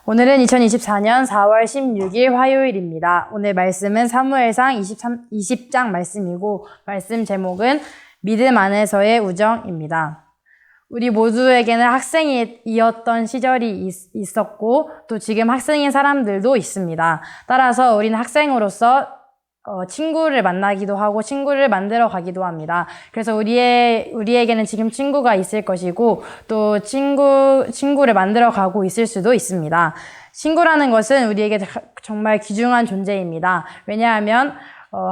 오늘은 2024년 4월 16일 화요일입니다. 오늘 말씀은 사무엘상 20장 말씀이고 말씀 제목은 믿음 안에서의 우정입니다. 우리 모두에게는 학생이었던 시절이 있었고 또 지금 학생인 사람들도 있습니다. 따라서 우리는 학생으로서 친구를 만나기도 하고 친구를 만들어 가기도 합니다. 그래서 우리에게는 지금 친구가 있을 것이고 또 친구를 만들어 가고 있을 수도 있습니다. 친구라는 것은 우리에게 정말 귀중한 존재입니다. 왜냐하면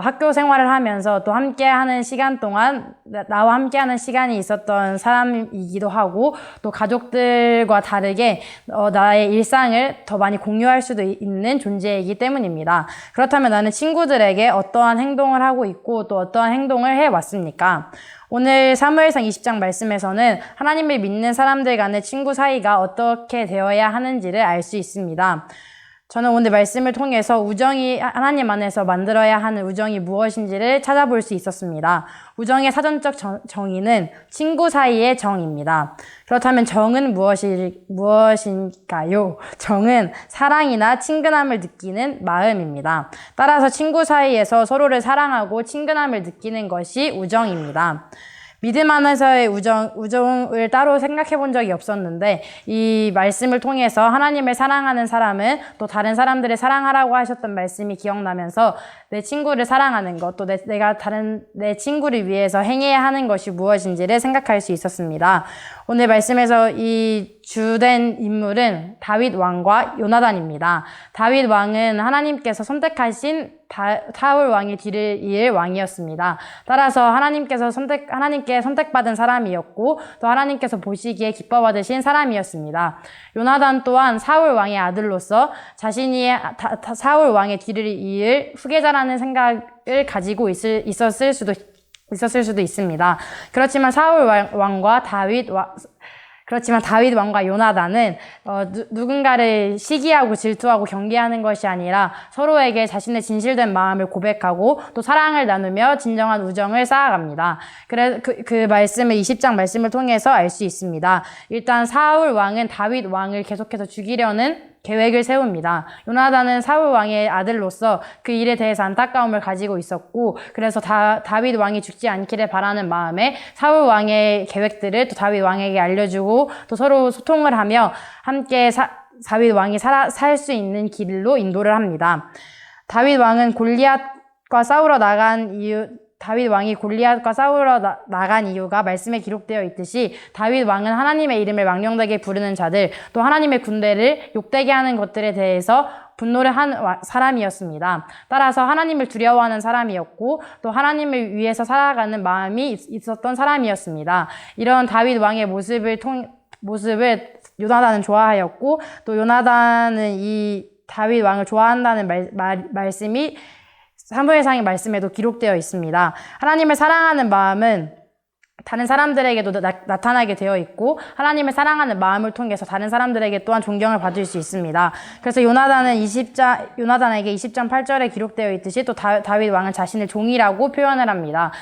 학교 생활을 하면서 또 함께하는 시간 동안 나와 함께하는 시간이 있었던 사람이기도 하고 또 가족들과 다르게 나의 일상을 더 많이 공유할 수도 있는 존재이기 때문입니다. 그렇다면 나는 친구들에게 어떠한 행동을 하고 있고 또 어떠한 행동을 해왔습니까? 오늘 사무엘상 20장 말씀에서는 하나님을 믿는 사람들 간의 친구 사이가 어떻게 되어야 하는지를 알 수 있습니다. 저는 오늘 말씀을 통해서 우정이 하나님 안에서 만들어야 하는 우정이 무엇인지를 찾아볼 수 있었습니다. 우정의 사전적 정의는 친구 사이의 정입니다. 그렇다면 정은 무엇인가요? 정은 사랑이나 친근함을 느끼는 마음입니다. 따라서 친구 사이에서 서로를 사랑하고 친근함을 느끼는 것이 우정입니다. 믿음 안에서의 우정을 따로 생각해 본 적이 없었는데 이 말씀을 통해서 하나님을 사랑하는 사람은 또 다른 사람들을 사랑하라고 하셨던 말씀이 기억나면서 내 친구를 사랑하는 것, 또 내가 다른 내 친구를 위해서 행해야 하는 것이 무엇인지를 생각할 수 있었습니다. 오늘 말씀에서 이 주된 인물은 다윗 왕과 요나단입니다. 다윗 왕은 하나님께서 선택하신 사울 왕의 뒤를 이을 왕이었습니다. 따라서 하나님께 선택받은 사람이었고 또 하나님께서 보시기에 기뻐 받으신 사람이었습니다. 요나단 또한 사울 왕의 아들로서 자신이 사울 왕의 뒤를 이을 후계자라는 생각을 가지고 있었을 수도 있습니다. 그렇지만 다윗 왕과 요나단은 누군가를 시기하고 질투하고 경계하는 것이 아니라 서로에게 자신의 진실된 마음을 고백하고 또 사랑을 나누며 진정한 우정을 쌓아갑니다. 그 말씀을 20장 말씀을 통해서 알 수 있습니다. 일단 사울 왕은 다윗 왕을 계속해서 죽이려는 계획을 세웁니다. 요나단은 사울 왕의 아들로서 그 일에 대해서 안타까움을 가지고 있었고 그래서 다윗 왕이 죽지 않기를 바라는 마음에 사울 왕의 계획들을 또 다윗 왕에게 알려주고 또 서로 소통을 하며 함께 다윗 왕이 살 수 있는 길로 인도를 합니다. 다윗 왕이 골리앗과 싸우러 나간 이유가 말씀에 기록되어 있듯이 다윗 왕은 하나님의 이름을 망령되게 부르는 자들 또 하나님의 군대를 욕되게 하는 것들에 대해서 분노를 한 사람이었습니다. 따라서 하나님을 두려워하는 사람이었고 또 하나님을 위해서 살아가는 마음이 있었던 사람이었습니다. 이런 다윗 왕의 모습을 요나단은 좋아하였고 또 요나단은 이 다윗 왕을 좋아한다는 말씀이 사무엘상의 말씀에도 기록되어 있습니다. 하나님을 사랑하는 마음은 다른 사람들에게도 나타나게 되어 있고 하나님을 사랑하는 마음을 통해서 다른 사람들에게 또한 존경을 받을 수 있습니다. 그래서 요나단에게 20장 8절에 기록되어 있듯이 또 다윗 왕은 자신을 종이라고 표현을 합니다.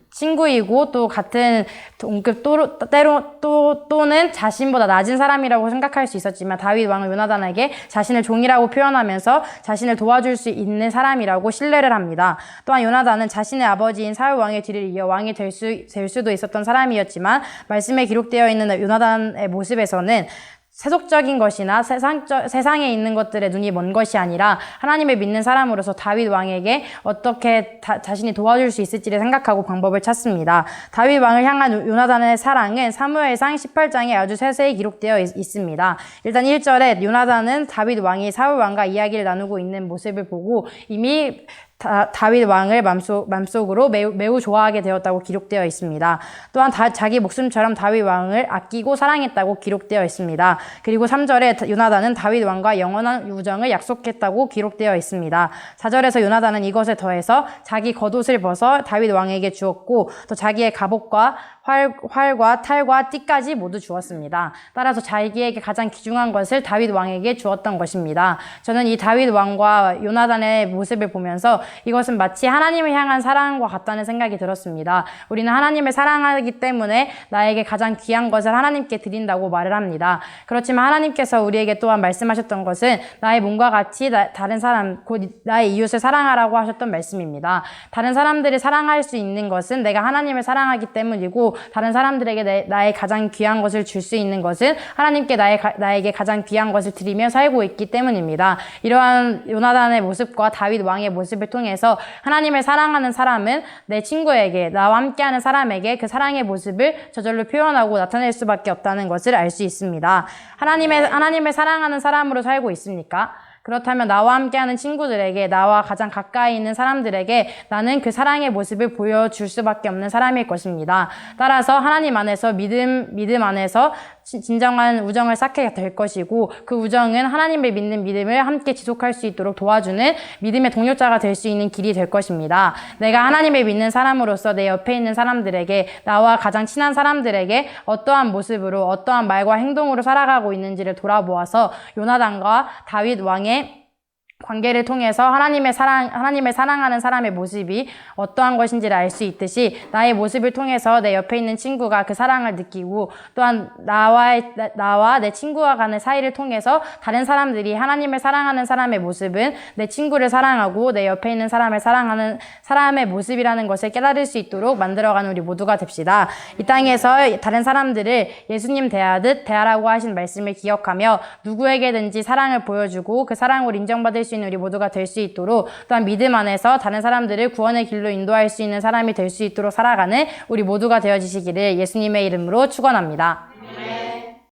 친구이고 또 같은 동급 또는 자신보다 낮은 사람이라고 생각할 수 있었지만 다윗 왕은 요나단에게 자신을 종이라고 표현하면서 자신을 도와줄 수 있는 사람이라고 신뢰를 합니다. 또한 요나단은 자신의 아버지인 사울 왕의 뒤를 이어 왕이 될 수도 있었던 사람이었지만 말씀에 기록되어 있는 요나단의 모습에서는 세속적인 것이나 세상에 있는 것들에 눈이 먼 것이 아니라 하나님을 믿는 사람으로서 다윗 왕에게 어떻게 자신이 도와줄 수 있을지를 생각하고 방법을 찾습니다. 다윗 왕을 향한 요나단의 사랑은 사무엘상 18장에 아주 세세히 기록되어 있습니다. 일단 1절에 요나단은 다윗 왕이 사울 왕과 이야기를 나누고 있는 모습을 보고 이미 다윗 왕을 마음속으로 매우 좋아하게 되었다고 기록되어 있습니다. 또한 자기 목숨처럼 다윗 왕을 아끼고 사랑했다고 기록되어 있습니다. 그리고 3절에 요나단은 다윗 왕과 영원한 우정을 약속했다고 기록되어 있습니다. 4절에서 요나단은 이것에 더해서 자기 겉옷을 벗어 다윗 왕에게 주었고 또 자기의 갑옷과 활과 탈과 띠까지 모두 주었습니다. 따라서 자기에게 가장 귀중한 것을 다윗 왕에게 주었던 것입니다. 저는 이 다윗 왕과 요나단의 모습을 보면서 이것은 마치 하나님을 향한 사랑과 같다는 생각이 들었습니다. 우리는 하나님을 사랑하기 때문에 나에게 가장 귀한 것을 하나님께 드린다고 말을 합니다. 그렇지만 하나님께서 우리에게 또한 말씀하셨던 것은 나의 몸과 같이 다른 사람, 곧 나의 이웃을 사랑하라고 하셨던 말씀입니다. 다른 사람들을 사랑할 수 있는 것은 내가 하나님을 사랑하기 때문이고, 다른 사람들에게 나의 가장 귀한 것을 줄 수 있는 것은 하나님께 나에게 가장 귀한 것을 드리며 살고 있기 때문입니다. 이러한 요나단의 모습과 다윗 왕의 모습을 통해서 하나님을 사랑하는 사람은 내 친구에게, 나와 함께하는 사람에게 그 사랑의 모습을 저절로 표현하고 나타낼 수밖에 없다는 것을 알 수 있습니다. 하나님을 사랑하는 사람으로 살고 있습니까? 그렇다면 나와 함께하는 친구들에게, 나와 가장 가까이 있는 사람들에게 나는 그 사랑의 모습을 보여줄 수밖에 없는 사람일 것입니다. 따라서 하나님 안에서 믿음 안에서 진정한 우정을 쌓게 될 것이고, 그 우정은 하나님을 믿는 믿음을 함께 지속할 수 있도록 도와주는 믿음의 동력자가 될 수 있는 길이 될 것입니다. 내가 하나님을 믿는 사람으로서 내 옆에 있는 사람들에게, 나와 가장 친한 사람들에게 어떠한 모습으로, 어떠한 말과 행동으로 살아가고 있는지를 돌아보아서 요나단과 다윗 왕의 관계를 통해서 하나님을 사랑하는 사람의 모습이 어떠한 것인지를 알 수 있듯이, 나의 모습을 통해서 내 옆에 있는 친구가 그 사랑을 느끼고, 또한 나와 내 친구와 간의 사이를 통해서 다른 사람들이 하나님을 사랑하는 사람의 모습은 내 친구를 사랑하고 내 옆에 있는 사람을 사랑하는 사람의 모습이라는 것을 깨달을 수 있도록 만들어가는 우리 모두가 됩시다. 이 땅에서 다른 사람들을 예수님 대하듯 대하라고 하신 말씀을 기억하며 누구에게든지 사랑을 보여주고 그 사랑으로 인정받을 수 있는 우리 모두가 될 수 있도록, 또한 믿음 안에서 다른 사람들을 구원의 길로 인도할 수 있는 사람이 될 수 있도록 살아가는 우리 모두가 되어지시기를 예수님의 이름으로 축원합니다.